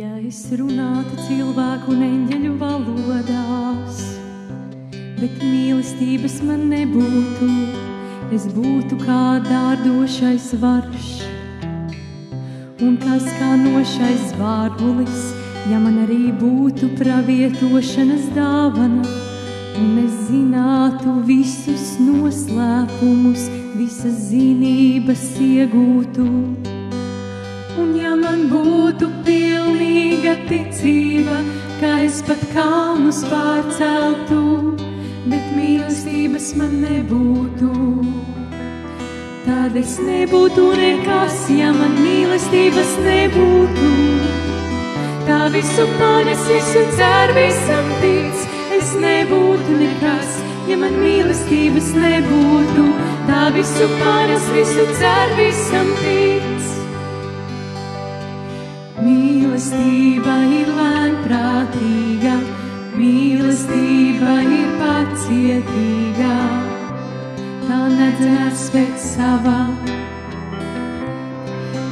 Ja es runātu cilvēku un eņģeļu valodās, bet mīlestības man nebūtu, es būtu kā dārdošais varš un kā skanošais zvārgulis, ja man arī būtu pravietošanas dāvana, un es zinātu visus noslēpumus, visas zinības iegūtu. Un ja man būtu pilnīga ticība, ka es pat kalnus pārceltu, bet mīlestības man nebūtu, tad es nebūtu nekas, ja man mīlestības nebūtu. Tā visu panes, visu dzer, visam tic, es nebūtu nekas, ja man mīlestības nebūtu. Tā visu panes, visu dzer, visam tic. Mīlestība ir lēnprātīga, mīlestība ir pacietīga, tā nedzinās pēc savā,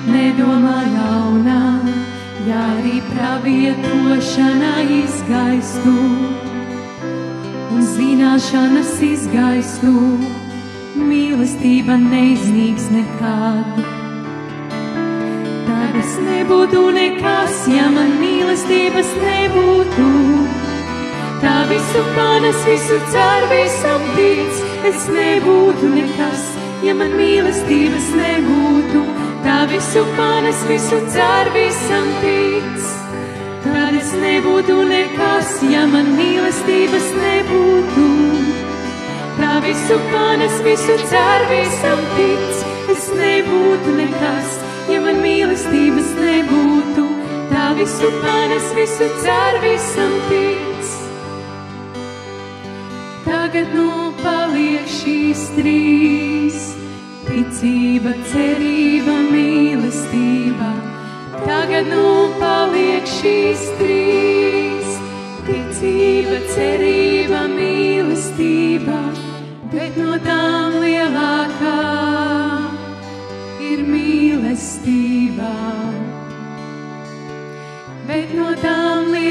nedomā ļaunā, ja arī pravietošana izgaistu un zināšanas izgaistu, mīlestība neiznīks nekad. Tad es nebūtu nekas, ja man mīlestības nebūtu. Tā visu panes, visu dzer, visam tic, es nebūtu nekas, ja man mīlestības nebūtu. Tā visu panes, visu dzer, visam tic. Tad es nebūtu nekas, ja man mīlestības nebūtu. Tā visu panes, visu dzer, visam tic, es nebūtu nekas, ja man mīlestības nebūtu. Tā visu panes, visu dzer, visam tic. Tagad nu paliek šīs trīs: ticība, cerība, mīlestība. Tagad nu paliek šīs trīs: ticība, cerība, mīlestība. Bet no tām lielākā ir mīlestība. Bet no tām lielākā